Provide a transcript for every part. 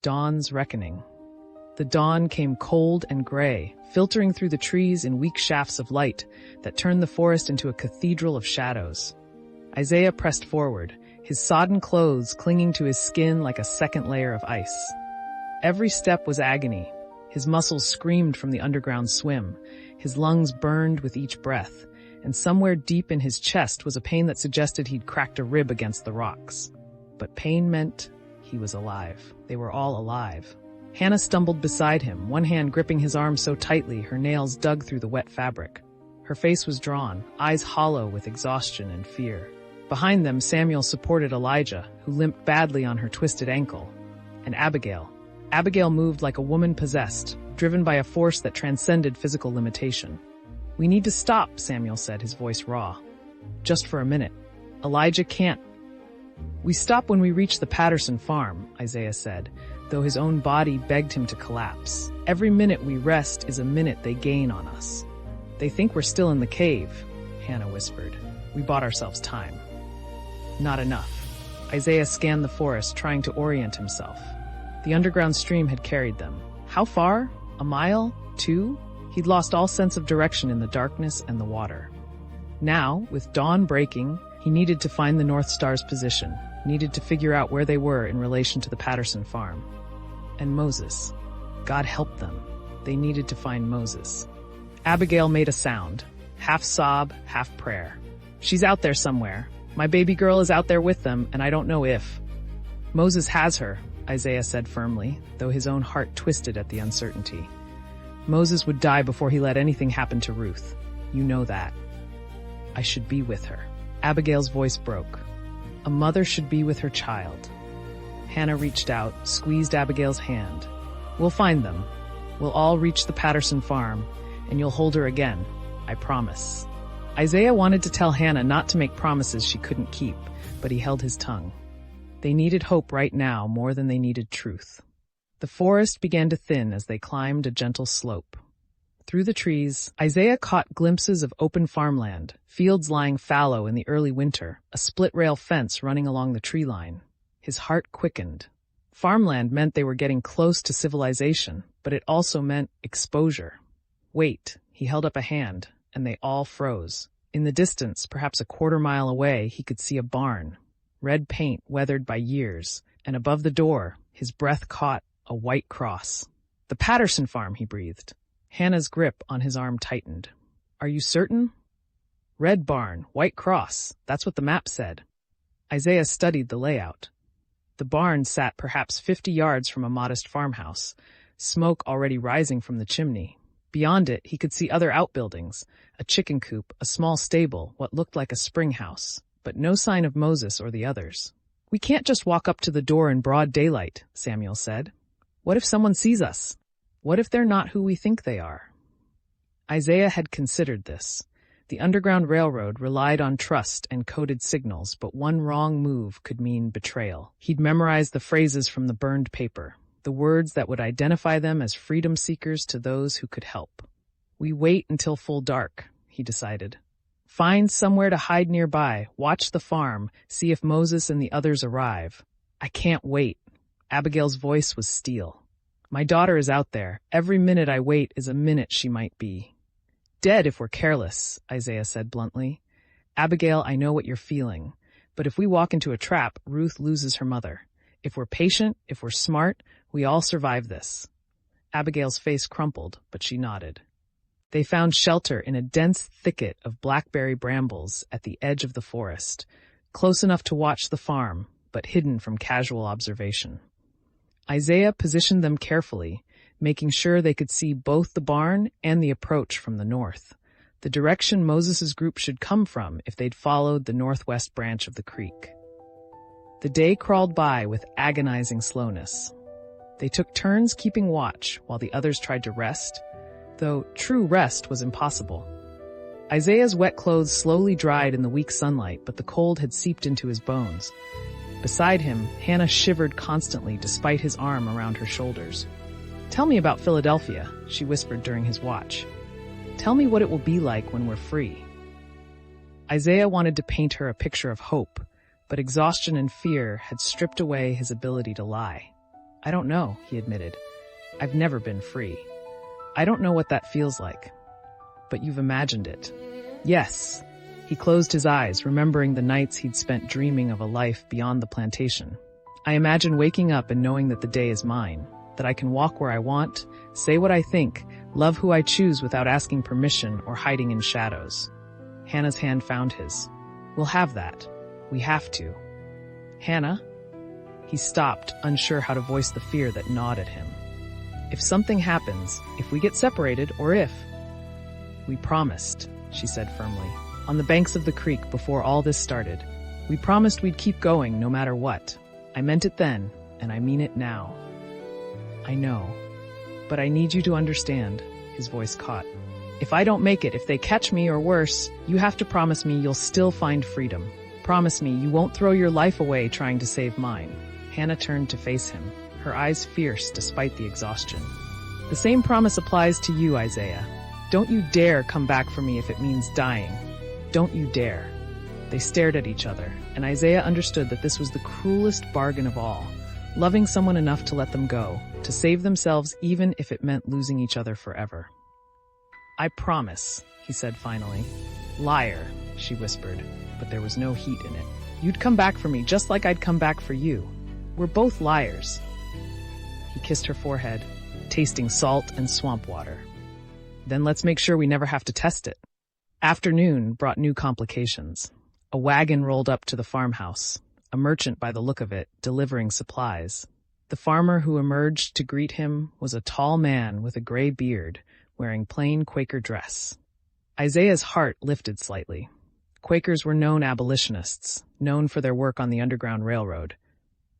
Dawn's reckoning. The dawn came cold and gray, filtering through the trees in weak shafts of light that turned the forest into a cathedral of shadows. Isaiah pressed forward, his sodden clothes clinging to his skin like a second layer of ice. Every step was agony. His muscles screamed from the underground swim. His lungs burned with each breath, and somewhere deep in his chest was a pain that suggested he'd cracked a rib against the rocks. But pain meant he was alive. They were all alive. Hannah stumbled beside him, one hand gripping his arm so tightly her nails dug through the wet fabric. Her face was drawn, eyes hollow with exhaustion and fear. Behind them, Samuel supported Elijah, who limped badly on her twisted ankle, and Abigail. Abigail moved like a woman possessed, driven by a force that transcended physical limitation. "We need to stop," Samuel said, his voice raw. "Just for a minute. Elijah can't." "We stop when we reach the Patterson farm," Isaiah said, though his own body begged him to collapse. "Every minute we rest is a minute they gain on us." "They think we're still in the cave," Hannah whispered. "We bought ourselves time." Not enough. Isaiah scanned the forest, trying to orient himself. The underground stream had carried them. How far? A mile? 2? He'd lost all sense of direction in the darkness and the water. Now, with dawn breaking, he needed to find the North Star's position, needed to figure out where they were in relation to the Patterson farm. And Moses. God helped them. They needed to find Moses. Abigail made a sound, half sob, half prayer. "She's out there somewhere. My baby girl is out there with them, and I don't know if." "Moses has her," Isaiah said firmly, though his own heart twisted at the uncertainty. "Moses would die before he let anything happen to Ruth. You know that." "I should be with her." Abigail's voice broke. A mother should be with her child. Hannah reached out, squeezed Abigail's hand. "We'll find them. We'll all reach the Patterson farm, and you'll hold her again. I promise." Isaiah wanted to tell Hannah not to make promises she couldn't keep, but he held his tongue. They needed hope right now more than they needed truth. The forest began to thin as they climbed a gentle slope. Through the trees, Isaiah caught glimpses of open farmland, fields lying fallow in the early winter, a split-rail fence running along the tree line. His heart quickened. Farmland meant they were getting close to civilization, but it also meant exposure. "Wait," he held up a hand, and they all froze. In the distance, perhaps a quarter-mile away, he could see a barn, red paint weathered by years, and above the door, his breath caught a white cross. "The Patterson farm," he breathed. Hannah's grip on his arm tightened. "Are you certain?" "Red barn, white cross. That's what the map said." Isaiah studied the layout. The barn sat perhaps 50 yards from a modest farmhouse, smoke already rising from the chimney. Beyond it, he could see other outbuildings, a chicken coop, a small stable, what looked like a spring house, but no sign of Moses or the others. "We can't just walk up to the door in broad daylight," Samuel said. "What if someone sees us? What if they're not who we think they are?" Isaiah had considered this. The Underground Railroad relied on trust and coded signals, but one wrong move could mean betrayal. He'd memorized the phrases from the burned paper, the words that would identify them as freedom seekers to those who could help. "We wait until full dark," he decided. "Find somewhere to hide nearby, watch the farm, see if Moses and the others arrive." "I can't wait." Abigail's voice was steel. "My daughter is out there. Every minute I wait is a minute she might be." "Dead if we're careless," Isaiah said bluntly. "Abigail, I know what you're feeling. But if we walk into a trap, Ruth loses her mother. If we're patient, if we're smart, we all survive this." Abigail's face crumpled, but she nodded. They found shelter in a dense thicket of blackberry brambles at the edge of the forest, close enough to watch the farm, but hidden from casual observation. Isaiah positioned them carefully, making sure they could see both the barn and the approach from the north, the direction Moses's group should come from if they'd followed the northwest branch of the creek. The day crawled by with agonizing slowness. They took turns keeping watch while the others tried to rest, though true rest was impossible. Isaiah's wet clothes slowly dried in the weak sunlight, but the cold had seeped into his bones. Beside him, Hannah shivered constantly despite his arm around her shoulders. "Tell me about Philadelphia," she whispered during his watch. "Tell me what it will be like when we're free." Isaiah wanted to paint her a picture of hope, but exhaustion and fear had stripped away his ability to lie. I don't know, he admitted. I've never been free. I don't know what that feels like. But you've imagined it. Yes. He closed his eyes, remembering the nights he'd spent dreaming of a life beyond the plantation. I imagine waking up and knowing that the day is mine, that I can walk where I want, say what I think, love who I choose without asking permission or hiding in shadows. Hannah's hand found his. We'll have that. We have to. Hannah? He stopped, unsure how to voice the fear that gnawed at him. If something happens, if we get separated, or if... We promised, she said firmly. On the banks of the creek before all this started. We promised we'd keep going no matter what. I meant it then, and I mean it now. I know. But I need you to understand, his voice caught. If I don't make it, if they catch me or worse, you have to promise me you'll still find freedom. Promise me you won't throw your life away trying to save mine. Hannah turned to face him, her eyes fierce despite the exhaustion. The same promise applies to you, Isaiah. Don't you dare come back for me if it means dying. Don't you dare. They stared at each other, and Isaiah understood that this was the cruelest bargain of all. Loving someone enough to let them go, to save themselves even if it meant losing each other forever. I promise, he said finally. Liar, she whispered, but there was no heat in it. You'd come back for me just like I'd come back for you. We're both liars. He kissed her forehead, tasting salt and swamp water. Then let's make sure we never have to test it. Afternoon brought new complications. A wagon rolled up to the farmhouse, a merchant by the look of it, delivering supplies. The farmer who emerged to greet him was a tall man with a gray beard, wearing plain Quaker dress. Isaiah's heart lifted slightly. Quakers were known abolitionists, known for their work on the Underground Railroad.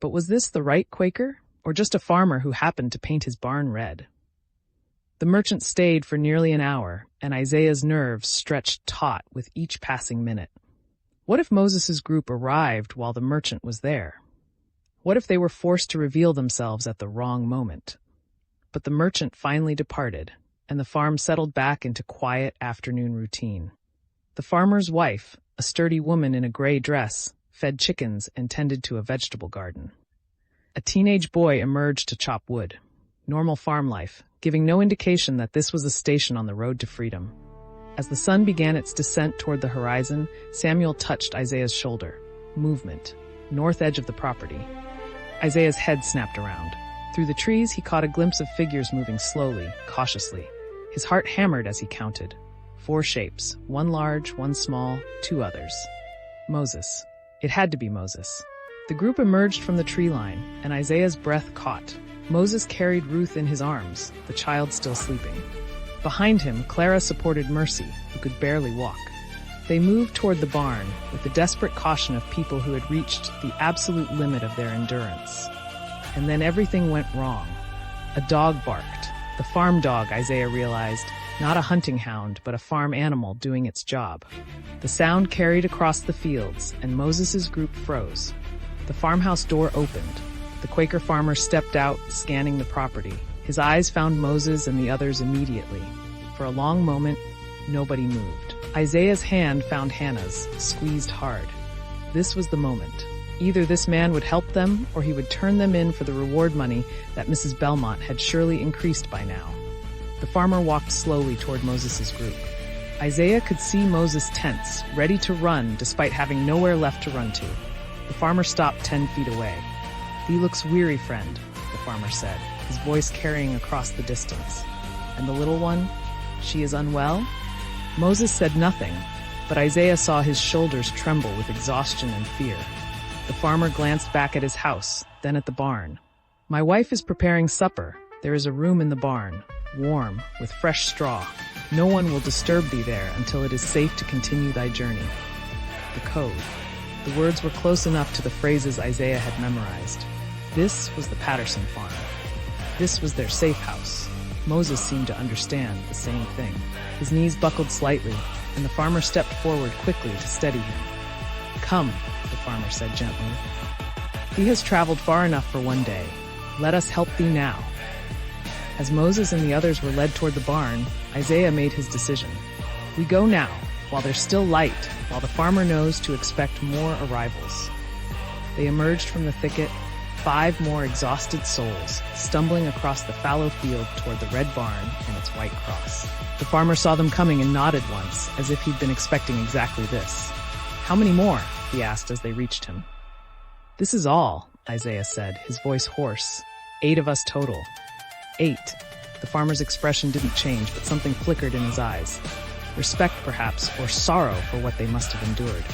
But was this the right Quaker, or just a farmer who happened to paint his barn red? The merchant stayed for nearly an hour, and Isaiah's nerves stretched taut with each passing minute. What if Moses's group arrived while the merchant was there? What if they were forced to reveal themselves at the wrong moment? But the merchant finally departed, and the farm settled back into quiet afternoon routine. The farmer's wife, a sturdy woman in a gray dress, fed chickens and tended to a vegetable garden. A teenage boy emerged to chop wood. Normal farm life, giving no indication that this was a station on the road to freedom. As the sun began its descent toward the horizon, Samuel touched Isaiah's shoulder. Movement. North edge of the property. Isaiah's head snapped around. Through the trees, he caught a glimpse of figures moving slowly, cautiously. His heart hammered as he counted. 4 shapes, 1 large, 1 small, 2 others. Moses. It had to be Moses. The group emerged from the tree line, and Isaiah's breath caught. Moses carried Ruth in his arms, the child still sleeping. Behind him, Clara supported Mercy, who could barely walk. They moved toward the barn with the desperate caution of people who had reached the absolute limit of their endurance. And then everything went wrong. A dog barked. The farm dog, Isaiah realized, not a hunting hound, but a farm animal doing its job. The sound carried across the fields, and Moses's group froze. The farmhouse door opened. The Quaker farmer stepped out, scanning the property. His eyes found Moses and the others immediately. For a long moment, nobody moved. Isaiah's hand found Hannah's, squeezed hard. This was the moment. Either this man would help them, or he would turn them in for the reward money that Mrs. Belmont had surely increased by now. The farmer walked slowly toward Moses's group. Isaiah could see Moses tense, ready to run despite having nowhere left to run to. The farmer stopped 10 feet away. "Thee looks weary, friend," the farmer said, his voice carrying across the distance. "And the little one? She is unwell?" Moses said nothing, but Isaiah saw his shoulders tremble with exhaustion and fear. The farmer glanced back at his house, then at the barn. "My wife is preparing supper. There is a room in the barn, warm, with fresh straw. No one will disturb thee there until it is safe to continue thy journey." The code. The words were close enough to the phrases Isaiah had memorized. This was the Patterson farm. This was their safe house. Moses seemed to understand the same thing. His knees buckled slightly, and the farmer stepped forward quickly to steady him. "Come," the farmer said gently. "Thee has traveled far enough for one day. Let us help thee now." As Moses and the others were led toward the barn, Isaiah made his decision. "We go now, while there's still light, while the farmer knows to expect more arrivals." They emerged from the thicket, 5 more exhausted souls, stumbling across the fallow field toward the red barn and its white cross. The farmer saw them coming and nodded once, as if he'd been expecting exactly this. "How many more?" he asked as they reached him. "This is all," Isaiah said, his voice hoarse. 8 of us total." 8. The farmer's expression didn't change, but something flickered in his eyes. Respect, perhaps, or sorrow for what they must have endured.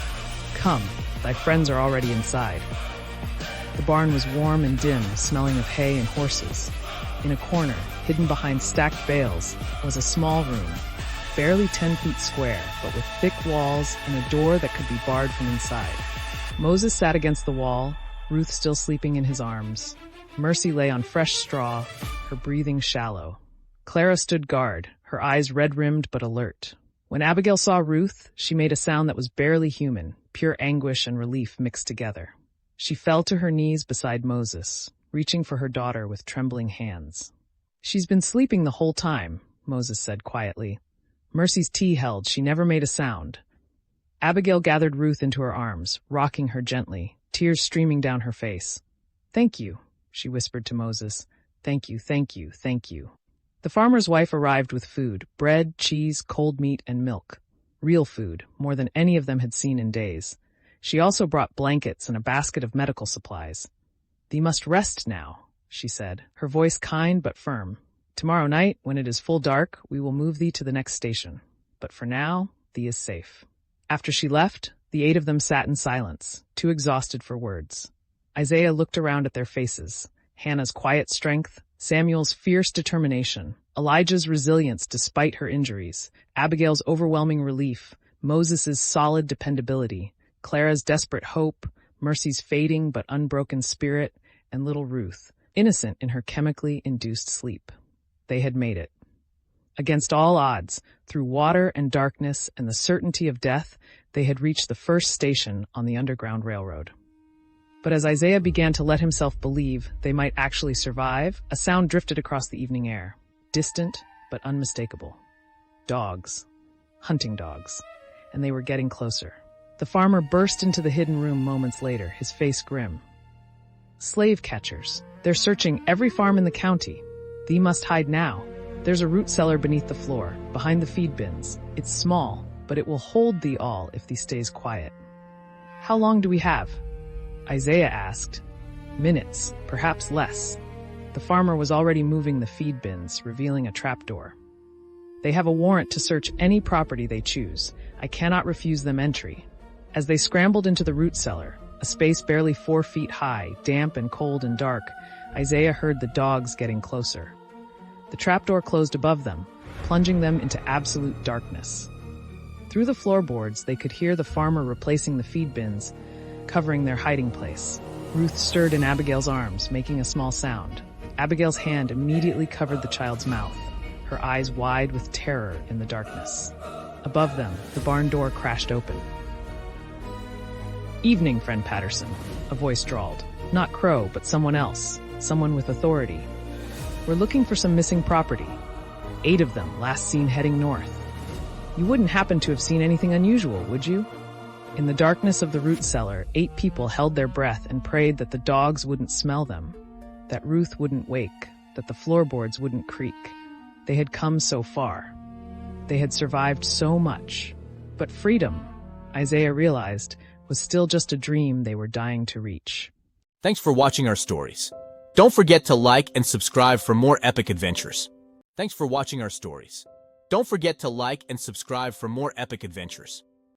"Come, thy friends are already inside." The barn was warm and dim, smelling of hay and horses. In a corner, hidden behind stacked bales, was a small room, barely 10 feet square, but with thick walls and a door that could be barred from inside. Moses sat against the wall, Ruth still sleeping in his arms. Mercy lay on fresh straw, her breathing shallow. Clara stood guard, her eyes red-rimmed but alert. When Abigail saw Ruth, she made a sound that was barely human, pure anguish and relief mixed together. She fell to her knees beside Moses, reaching for her daughter with trembling hands. "She's been sleeping the whole time," Moses said quietly. Mercy's tea held, she never made a sound. Abigail gathered Ruth into her arms, rocking her gently, tears streaming down her face. "Thank you," she whispered to Moses. "Thank you, thank you, thank you." The farmer's wife arrived with food, bread, cheese, cold meat, and milk. Real food, more than any of them had seen in days. She also brought blankets and a basket of medical supplies. "Thee must rest now," she said, her voice kind but firm. "Tomorrow night, when it is full dark, we will move thee to the next station. But for now, thee is safe." After she left, the 8 of them sat in silence, too exhausted for words. Isaiah looked around at their faces. Hannah's quiet strength, Samuel's fierce determination, Elijah's resilience despite her injuries, Abigail's overwhelming relief, Moses's solid dependability, Clara's desperate hope, Mercy's fading but unbroken spirit, and little Ruth, innocent in her chemically induced sleep. They had made it. Against all odds, through water and darkness and the certainty of death, they had reached the first station on the Underground Railroad. But as Isaiah began to let himself believe they might actually survive, a sound drifted across the evening air, distant but unmistakable. Dogs. Hunting dogs. And they were getting closer. The farmer burst into the hidden room moments later, his face grim. "Slave catchers. They're searching every farm in the county. Thee must hide now. There's a root cellar beneath the floor, behind the feed bins. It's small, but it will hold thee all if thee stays quiet." "How long do we have?" Isaiah asked. "Minutes, perhaps less." The farmer was already moving the feed bins, revealing a trapdoor. "They have a warrant to search any property they choose. I cannot refuse them entry." As they scrambled into the root cellar, a space barely 4 feet high, damp and cold and dark, Isaiah heard the dogs getting closer. The trapdoor closed above them, plunging them into absolute darkness. Through the floorboards, they could hear the farmer replacing the feed bins, covering their hiding place. Ruth stirred in Abigail's arms, making a small sound. Abigail's hand immediately covered the child's mouth, her eyes wide with terror in the darkness. Above them, the barn door crashed open. "Evening, friend Patterson," a voice drawled. Not Crow, but someone else, someone with authority. "We're looking for some missing property. 8 of them, last seen heading north. You wouldn't happen to have seen anything unusual, would you?" In the darkness of the root cellar, 8 people held their breath and prayed that the dogs wouldn't smell them, that Ruth wouldn't wake, that the floorboards wouldn't creak. They had come so far. They had survived so much. But freedom, Isaiah realized, was still just a dream they were dying to reach. Thanks for watching our stories. Don't forget to like and subscribe for more epic adventures. Thanks for watching our stories. Don't forget to like and subscribe for more epic adventures.